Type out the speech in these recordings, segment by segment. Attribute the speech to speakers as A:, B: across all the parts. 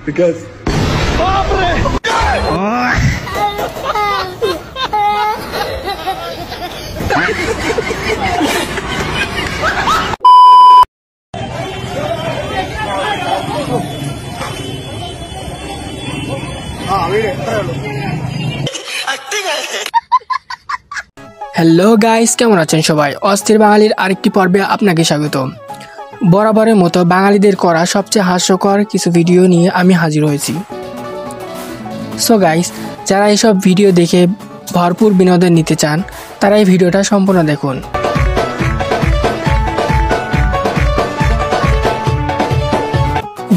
A: because
B: hello guys, কেমন আছেন সবাই? অস্থির বাঙালির আরেকটি পর্বে আপনাকে স্বাগত। বরাবরের মতো বাঙালিদের করা সবচেয়ে হাস্যকর কিছু ভিডিও নিয়ে আমি হাজির হয়েছি। সো গাইস, যারা এইসব ভিডিও দেখে ভরপুর বিনোদন নিতে চান তারা এই ভিডিওটা সম্পূর্ণ দেখুন।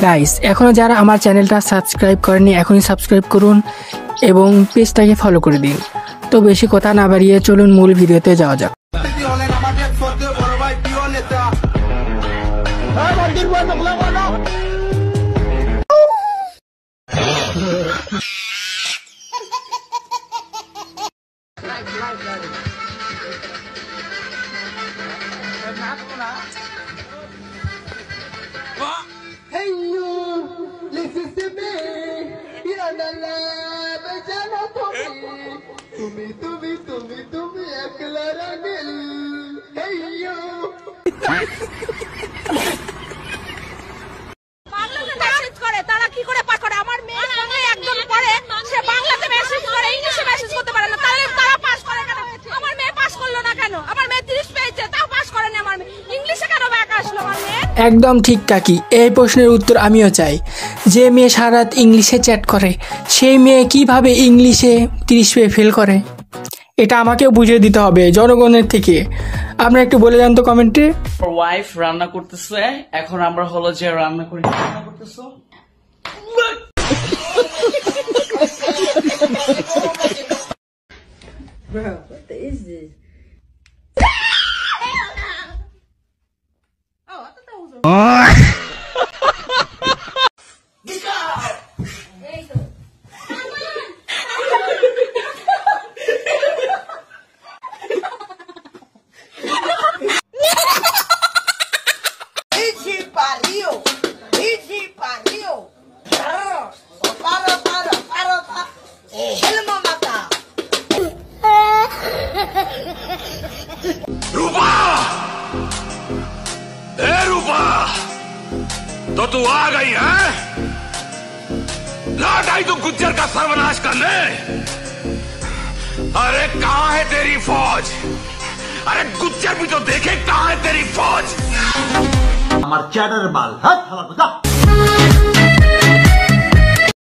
B: গাইস, এখনও যারা আমার চ্যানেলটা সাবস্ক্রাইব করেনি এখনই সাবস্ক্রাইব করুন এবং পেজটাকে ফলো করে দিন। তো বেশি কথা না বাড়িয়ে চলুন মূল ভিডিওতে যাওয়া যাক।
C: তুমি একলা রানিল হেইয়ো বাংলাতে মেসেজ করে তারা কি করে পাস করে? আমার মেয়ে বাংলা একদম পড়ে, সে বাংলাতে মেসেজ করে, ইংলিশে মেসেজ করতে পারে না, তাহলে তারা পাস করে কেন? আমার মেয়ে পাস করলো না কেন? আমার মেয়ে 30 পেয়েছে তাও পাস করেনি, আমার মেয়ে ইংলিশে কেন ব্যাক আসলো? আমার মেয়ে
B: একদম ঠিক কাকি, এই প্রশ্নের উত্তর আমিও চাই। যে মেয়ে সারা রাত ইংলিশে চ্যাট করে সেই মেয়ে কিভাবে ইংলিশে 30 পেয়ে ফেল করে? এটা আমাকেও বুঝিয়ে দিতে হবে জনগণের থেকে। আপনারা একটু বলে দেন তো কমেন্টে।
D: ওয়াইফ রান্না করতেছে, এখন আমরা হলো যে রান্না করি। রান্না করতেছো?
E: Bro, what is this? Oh, I thought that was a...
F: रूपा, ए रूपा, तो तू आ गई है? लौट आई तू गुज्जर का सर्वनाश करने? अरे कहाँ है तेरी फौज? अरे गुज्जर भी तो देखे कहाँ है तेरी फौज?
G: हमार चैटर बाल, हाँ,